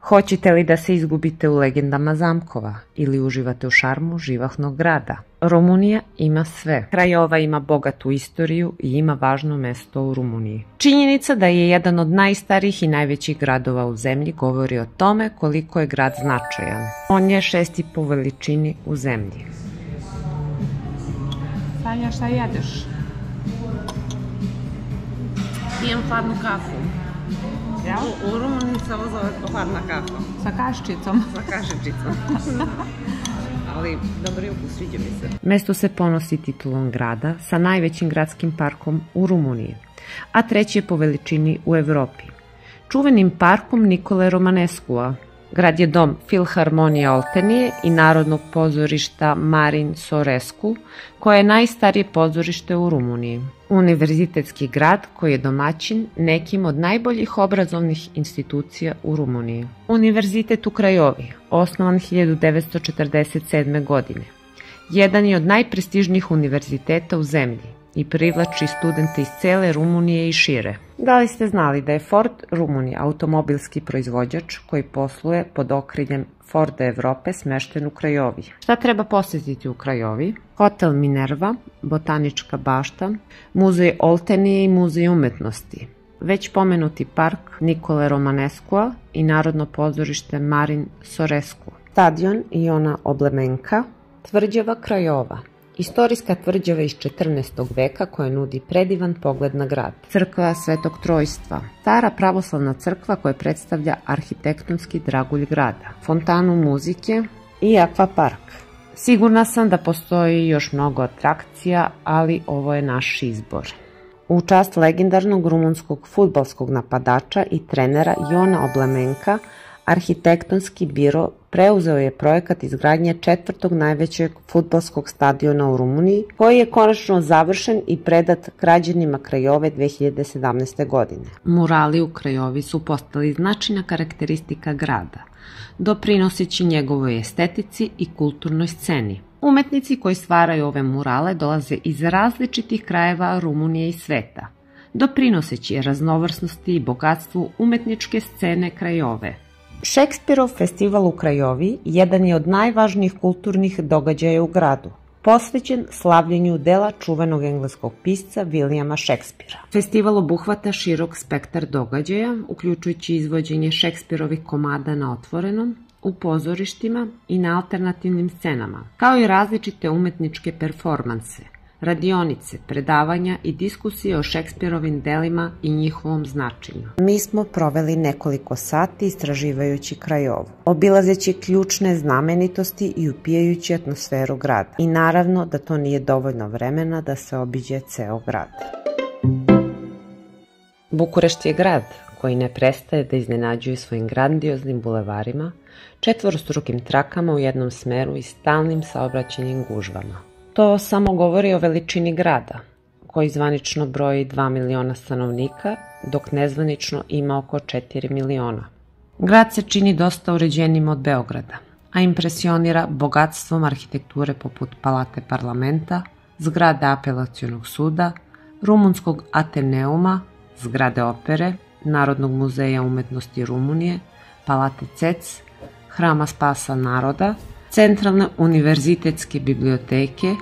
Hoćete li da se izgubite u legendama zamkova ili uživate u šarmu živahnog grada? Rumunija ima sve. Krajova ima bogatu istoriju i ima važno mesto u Rumuniji. Činjenica da je jedan od najstarijih i najvećih gradova u zemlji govori o tome koliko je grad značajan. On je 6. po veličini u zemlji. Sanja, šta jedeš? Pijem hladnu kafu. U Rumuniji se ovo zove hladna kafa. Sa kaščicom. Sa kaščicom. Ali dobar je ukus, sviđa mi se. Mesto se ponosi titulom grada sa najvećim gradskim parkom u Rumuniji, a 3. je po veličini u Evropi. Čuvenim parkom Nicolae Romanescua. Grad je dom Filharmonije Oltenije i Narodnog pozorišta Marin Sorescu, koje je najstarije pozorište u Rumuniji. Univerzitetski grad koji je domaćin nekim od najboljih obrazovnih institucija u Rumuniji. Univerzitet u Krajovi, osnovan 1947. godine. Jedan je od najprestižnijih univerziteta u zemlji i privlači studente iz cele Rumunije i šire. Da li ste znali da je Ford Rumunija automobilski proizvođač koji posluje pod okriljem Forda Evrope smešten u Krajovi? Šta treba posjetiti u Krajovi? Hotel Minerva, Botanička bašta, muzej Oltenije i muzej umetnosti, već pomenuti park Nicolae Romanescua i Narodno pozorište Marin Sorescu, stadion Iona Oblemenka, tvrđava Krajova, istorijska tvrđava iz 14. veka koja nudi predivan pogled na grad. Crkva Svetog Trojstva, stara pravoslavna crkva koja predstavlja arhitektonski dragulj grada, fontanu muzike i akvapark. Sigurna sam da postoji još mnogo atrakcija, ali ovo je naš izbor. U čast legendarnog rumunskog fudbalskog napadača i trenera Iona Oblemenka, arhitektonski biro preuzeo je projekat izgradnje 4. najvećeg fudbalskog stadiona u Rumuniji, koji je konačno završen i predat građanima Krajove 2017. godine. Murali u Krajovi su postali značajna karakteristika grada, doprinoseći njegovoj estetici i kulturnoj sceni. Umetnici koji stvaraju ove murale dolaze iz različitih krajeva Rumunije i sveta, doprinoseći raznovrsnosti i bogatstvu umetničke scene Krajove. Šekspirov festival u Krajovi jedan je od najvažnijih kulturnih događaja u gradu, posvećen slavljenju dela čuvenog engleskog pisca Williama Shakespearea. Festival obuhvata širok spektar događaja, uključujući izvođenje Shakespearovih komada na otvorenom, u pozorištima i na alternativnim scenama, kao i različite umetničke performanse, radionice, predavanja i diskusije o Shakespearovim delima i njihovom značenju. Mi smo proveli nekoliko sati istraživajući Krajovu, obilazeći ključne znamenitosti i upijajući atmosferu grada. I naravno da to nije dovoljno vremena da se obiđe ceo grad. Bukurešt je grad koji ne prestaje da iznenađuje svojim grandioznim bulevarima, četvorostrukim trakama u jednom smeru i stalnim saobraćajnim gužvama. To samo govori o veličini grada, koji zvanično broji 2 miliona stanovnika, dok nezvanično ima oko 4 miliona. Grad se čini dosta uređenim od Beograda, a impresionira bogatstvom arhitekture poput Palate parlamenta, zgrade apelacionog suda, Rumunskog Ateneuma, zgrade opere, Narodnog muzeja umetnosti Rumunije, Palate Cec, Hrama Spasa naroda, Centralne univerzitetske biblioteke,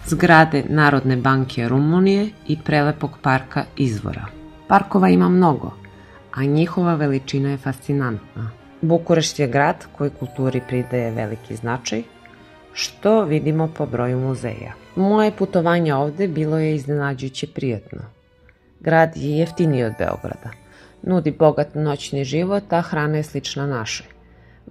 zgrade Narodne banke Rumunije i prelepog parka Izvora. Parkova ima mnogo, a njihova veličina je fascinantna. Bukurešt je grad koji kulturi pridaje veliki značaj, što vidimo po broju muzeja. Moje putovanje ovde bilo je iznenađujuće prijatno. Grad je jeftiniji od Beograda, nudi bogat noćni život, a hrana je slična našoj.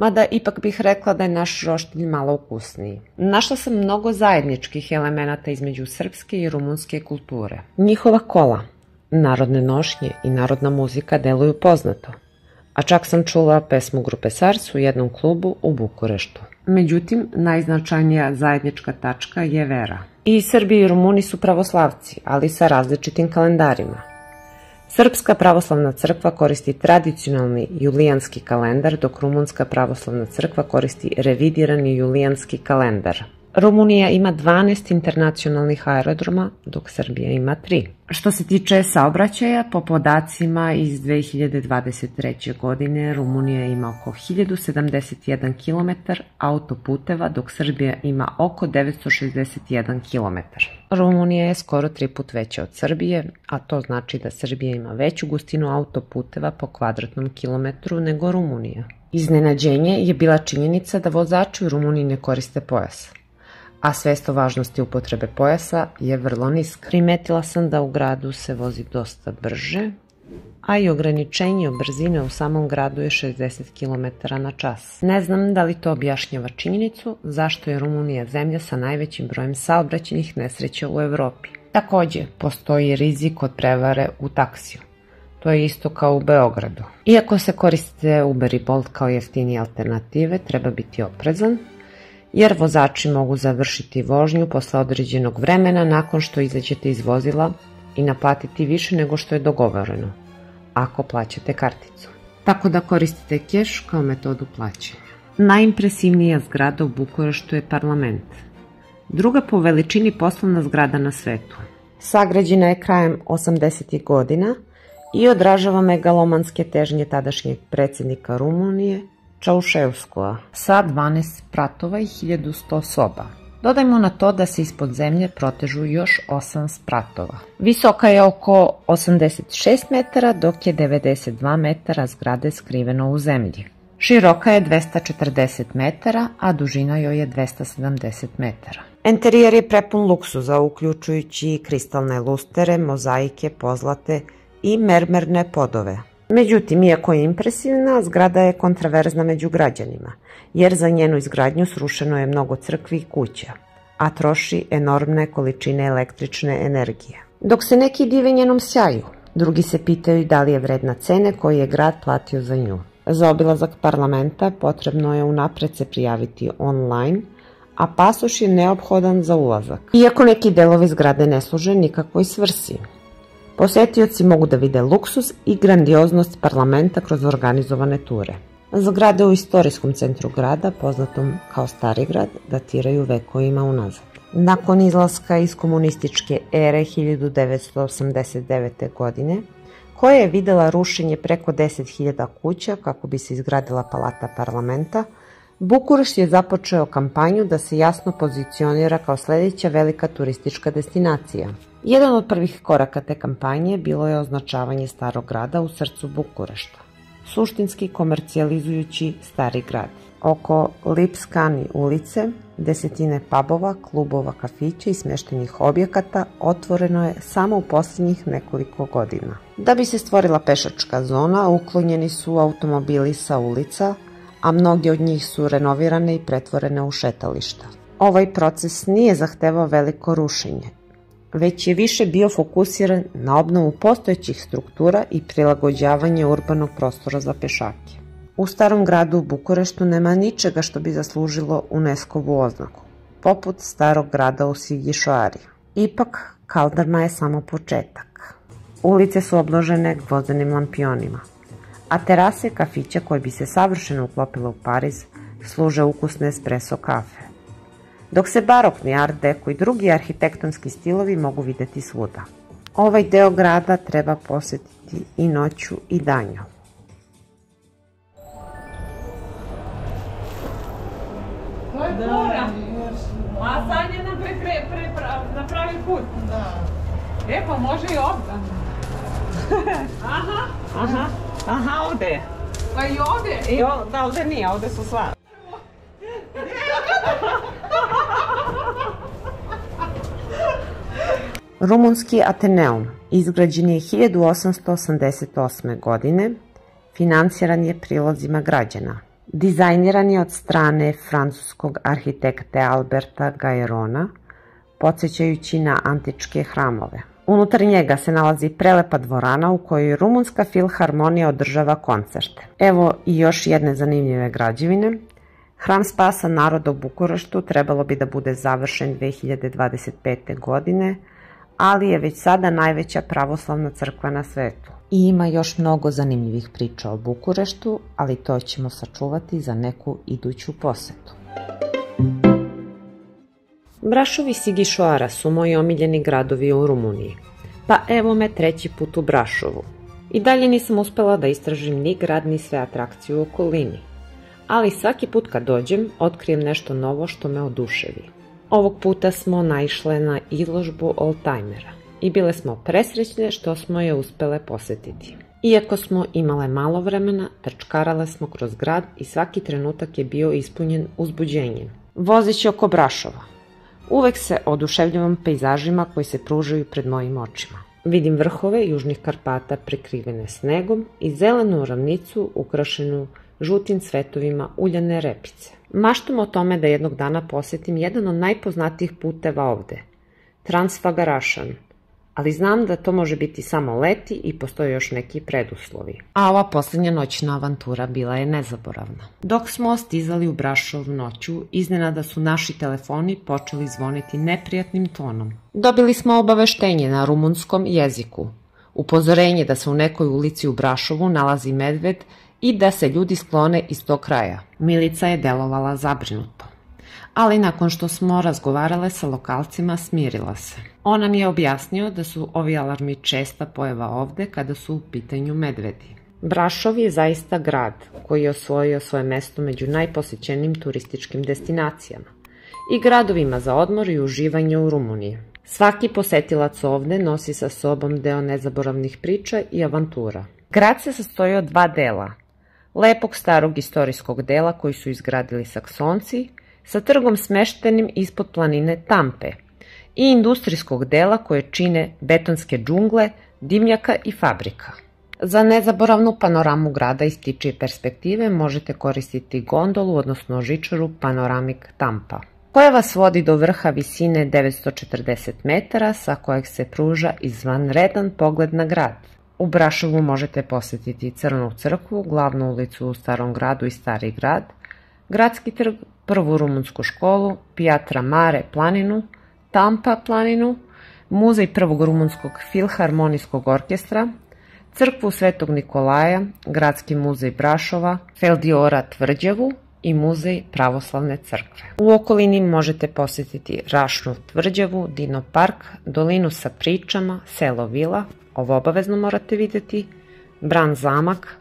Mada ipak bih rekla da je naš roštilj malo ukusniji. Našla sam mnogo zajedničkih elemenata između srpske i rumunske kulture. Njihova kola, narodne nošnje i narodna muzika deluju poznato, a čak sam čula pesmu grupe Sars u jednom klubu u Bukureštu. Međutim, najznačajnija zajednička tačka je vera. I Srbi i Rumuni su pravoslavci, ali sa različitim kalendarima. Srpska pravoslavna crkva koristi tradicionalni julijanski kalendar, dok Rumunska pravoslavna crkva koristi revidirani julijanski kalendar. Rumunija ima 12 internacionalnih aerodroma, dok Srbija ima 3. Što se tiče saobraćaja, po podacima iz 2023. godine, Rumunija ima oko 1071 km autoputeva, dok Srbija ima oko 961 km. Rumunija je skoro 3 put veća od Srbije, a to znači da Srbija ima veću gustinu autoputeva po kvadratnom kilometru nego Rumunija. Iznenađenje je bila činjenica da vozači u Rumuniji ne koriste pojas, a svest o važnosti upotrebe pojasa je vrlo niska. Primetila sam da u gradu se vozi dosta brže, a i ograničenje brzine u samom gradu je 60 km na čas. Ne znam da li to objašnjava činjenicu zašto je Rumunija zemlja sa najvećim brojem saobraćajnih nesreća u Evropi. Takođe, postoji rizik od prevare u taksiju. To je isto kao u Beogradu. Iako se koriste Uber i Bolt kao jeftinije alternative, treba biti oprezan, jer vozači mogu završiti vožnju posle određenog vremena nakon što izađete iz vozila i naplatiti više nego što je dogovoreno, ako plaćate karticu. Tako da koristite keš kao metodu plaćanja. Najimpresivnija zgrada u Bukureštu je parlament. Druga po veličini poslovna zgrada na svetu. Sagrađena je krajem 80. godina i odražava megalomanske težnje tadašnjeg predsjednika Rumunije, Čauševskua, sa 12 spratova i 1100 soba. Dodajmo na to da se ispod zemlje protežu još 8 spratova. Visoka je oko 86 metara, dok je 92 metara zgrade skriveno u zemlji. Široka je 240 metara, a dužina joj je 270 metara. Enterijer je prepun luksuza, uključujući kristalne lustere, mozaike, pozlate i mermerne podove. Međutim, iako je impresivna, zgrada je kontraverzna među građanima, jer za njenu izgradnju srušeno je mnogo crkvi i kuća, a troši enormne količine električne energije. Dok se neki dive njenom sjaju, drugi se pitaju da li je vredna cene koju je grad platio za nju. Za obilazak parlamenta potrebno je unapred se prijaviti online, a pasoš je neophodan za ulazak. Iako neki delovi zgrade ne služe nikakvoj svrsi, posetioci mogu da vide luksus i grandioznost parlamenta kroz organizovane ture. Zgrade u istorijskom centru grada, poznatom kao Stari grad, datiraju vekovima unazad. Nakon izlaska iz komunističke ere 1989. godine, koja je videla rušenje preko 10.000 kuća kako bi se izgradila palata parlamenta, Bukurešt je započeo kampanju da se jasno pozicionira kao sledeća velika turistička destinacija. Jedan od prvih koraka te kampanje bilo je označavanje Starog grada u srcu Bukurešta, suštinski komercijalizujući Stari grad. Oko Lipskani ulice, desetine pubova, klubova, kafića i smeštenih objekata otvoreno je samo u posljednjih nekoliko godina. Da bi se stvorila pešačka zona, uklonjeni su automobili sa ulica, a mnogi od njih su renovirane i pretvorene u šetališta. Ovaj proces nije zahtevao veliko rušenje, već je više bio fokusiran na obnovu postojećih struktura i prilagođavanje urbanog prostora za pešake. U Starom gradu u Bukureštu nema ničega što bi zaslužilo UNESCO-vu oznaku, poput Starog grada u Sigišoari. Ipak, kaldrma je samo početak. Ulice su obložene gvozdenim lampionima, a terase kafića koje bi se savršeno uklopile u Pariz služe ukusne espresso kafe. Dok se barokni, art deco i drugi arhitektonski stilovi mogu videti svuda. Ovaj deo grada treba posetiti i noću i danju. To je fora. A sad je na pravi put. E, pa može i ovdje. Aha, ovde je. Pa i ovdje. Da, ovde nije, ovde su sva. Rumunski Ateneum izgrađen je 1888. godine, financiran je prilozima građana. Dizajniran je od strane francuskog arhitekte Alberta Gajerona, podsjećajući na antičke hramove. Unutar njega se nalazi prelepa dvorana u kojoj Rumunska filharmonija održava koncerte. Evo i još jedne zanimljive građevine. Hram Spasa naroda u Bukureštu trebalo bi da bude završen 2025. godine, ali je već sada najveća pravoslavna crkva na svetu. I ima još mnogo zanimljivih priča o Bukureštu, ali to ćemo sačuvati za neku iduću posetu. Brašov i Sigišoara su moji omiljeni gradovi u Rumuniji. Pa evo me 3. put u Brašovu. I dalje nisam uspela da istražim ni grad ni sve atrakcije u okolini. Ali svaki put kad dođem, otkrijem nešto novo što me oduševi. Ovog puta smo naišle na izložbu oldtimera i bile smo presrećne što smo je uspele posetiti. Iako smo imale malo vremena, trčkarale smo kroz grad i svaki trenutak je bio ispunjen uzbuđenjem. Vozeći oko Brašova, uvek se oduševljavam pejzažima koji se pružaju pred mojim očima. Vidim vrhove južnih Karpata prekrivene snegom i zelenu ravnicu ukrašenu žutim cvetovima uljane repice. Maštam o tome da jednog dana posetim jedan od najpoznatijih puteva ovde, Transfagarašan, ali znam da to može biti samo leti i postoje još neki preduslovi. A ova poslednja noćna avantura bila je nezaboravna. Dok smo stizali u Brašov noću, iznenada su naši telefoni počeli zvoniti neprijatnim tonom. Dobili smo obaveštenje na rumunskom jeziku, upozorenje da se u nekoj ulici u Brašovu nalazi medved i da se ljudi sklone iz tog kraja. Milica je delovala zabrinuto. Ali nakon što smo razgovarale sa lokalcima, smirila se. On nam je objasnio da su ovi alarmi česta pojava ovde kada su u pitanju medvedi. Brašov je zaista grad koji je osvojio svoje mesto među najposećenijim turističkim destinacijama i gradovima za odmor i uživanje u Rumuniji. Svaki posetilac ovde nosi sa sobom deo nezaboravnih priča i avantura. Grad se sastoji od 2 dela. Lepog starog istorijskog dela koji su izgradili Saksonci, sa trgom smeštenim ispod planine Tampe i industrijskog dela koje čine betonske džungle, dimnjaka i fabrika. Za nezaboravnu panoramu grada iz ptičje perspektive možete koristiti gondolu, odnosno žičaru Panoramik Tampa, koja vas vodi do vrha visine 940 metara sa kojeg se pruža izvanredan pogled na grad. U Brašovu možete posetiti Crnu crkvu, glavnu ulicu u Starom gradu i Stari grad, Gradski trg, prvu rumunsku školu, Piatra Mare planinu, Tampa planinu, muzej prvog rumunskog filharmonijskog orkestra, crkvu Svetog Nikolaja, Gradski muzej Brašova, Feldiora tvrđavu i muzej pravoslavne crkve. U okolini možete posetiti Rašnu tvrđavu, Dino park, dolinu sa pričama, selo Vila, ovo obavezno morate videti, Bran zamak,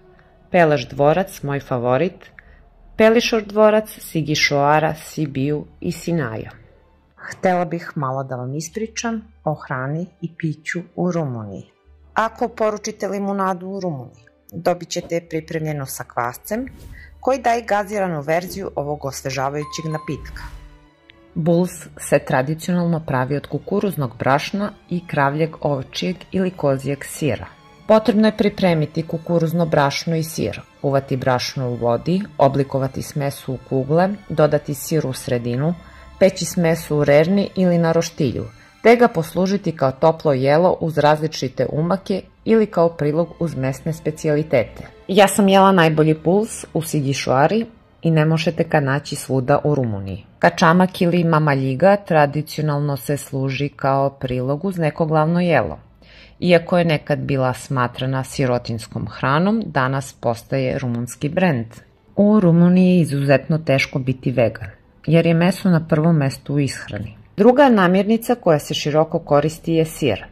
Peleš dvorac, moj favorit, Pelišor dvorac, Sigišoara, Sibiju i Sinaja. Htela bih malo da vam ispričam o hrani i piću u Rumuniji. Ako poručite limunadu u Rumuniji, dobit ćete je pripremljeno sa kvascem, koji daje gaziranu verziju ovog osvežavajućeg napitka. Buls se tradicionalno pravi od kukuruznog brašna i kravljeg ovčjeg ili kozijeg sira. Potrebno je pripremiti kukuruzno brašno i sir, uvati brašno u vodi, oblikovati smesu u kugle, dodati sir u sredinu, peći smesu u rerni ili na roštilju, te ga poslužiti kao toplo jelo uz različite umake ili kao prilog uz mesne specijalitete. Ja sam jela najbolji puls u Sigišoari i ne možete ga naći svuda u Rumuniji. Kačamak ili mamaljiga tradicionalno se služi kao prilog uz neko glavno jelo. Iako je nekad bila smatrana sirotinskom hranom, danas postaje rumunski brend. U Rumuniji je izuzetno teško biti vegan, jer je meso na prvom mestu u ishrani. Druga namirnica koja se široko koristi je sir,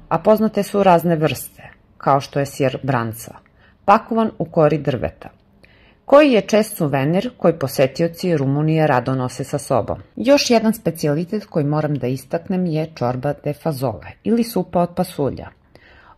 a poznate su razne vrste, kao što je sir branca, pakovan u kori drveta, koji je čest suvenir koji posetioci Rumunije rado nose sa sobom. Još jedan specijalitet koji moram da istaknem je čorba de fazole ili supa od pasulja.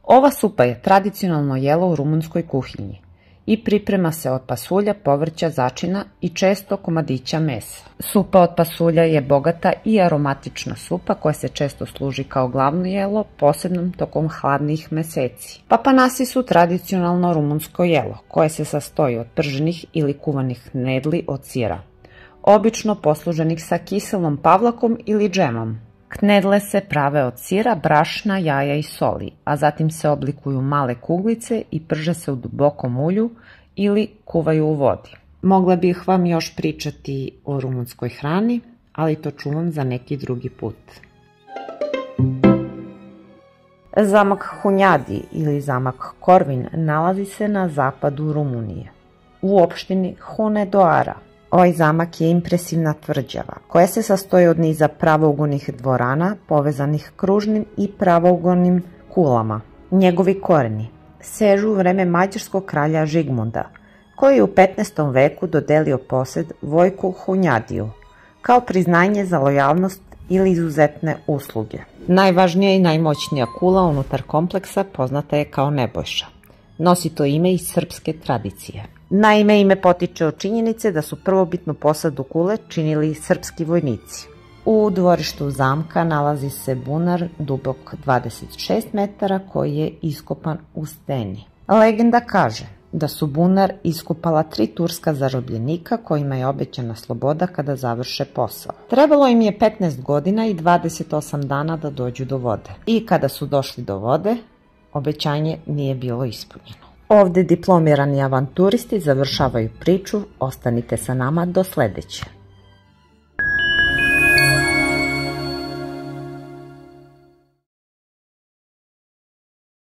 Ova supa je tradicionalno jelo u rumunskoj kuhinji i priprema se od pasulja, povrća, začina i često komadića mesa. Supa od pasulja je bogata i aromatična supa koja se često služi kao glavno jelo, posebno tokom hladnih meseci. Papanasi su tradicionalno rumunsko jelo koje se sastoji od prženih ili kuvanih knedli od sira, obično posluženih sa kiselom pavlakom ili džemom. Knedle se prave od sira, brašna, jaja i soli, a zatim se oblikuju male kuglice i prže se u dubokom ulju ili kuvaju u vodi. Mogla bih vam još pričati o rumunskoj hrani, ali to čuvam za neki drugi put. Zamak Hunjadi ili zamak Korvin nalazi se na zapadu Rumunije, u opštini Hunedoara, Ovaj zamak je impresivna tvrđava, koja se sastoji od niza pravougodnih dvorana povezanih kružnim i pravougodnim kulama. Njegovi koreni sežu u vreme mađarskog kralja Žigmunda, koji je u 15. veku dodelio posed Vojku Hunjadiju, kao priznanje za lojalnost ili izuzetne usluge. Najvažnija i najmoćnija kula unutar kompleksa poznata je kao Nebojša. Nosi to ime iz srpske tradicije. Naime, ime potiče od činjenice da su prvobitnu posadu kule činili srpski vojnici. U dvorištu zamka nalazi se bunar dubok 26 metara koji je iskopan u steni. Legenda kaže da su bunar iskopala 3 turska zarobljenika kojima je obećana sloboda kada završe posao. Trebalo im je 15 godina i 28 dana da dođu do vode. I kada su došli do vode, obećanje nije bilo ispunjeno. Ovde diplomirani avanturisti završavaju priču, ostanite sa nama do sledeće.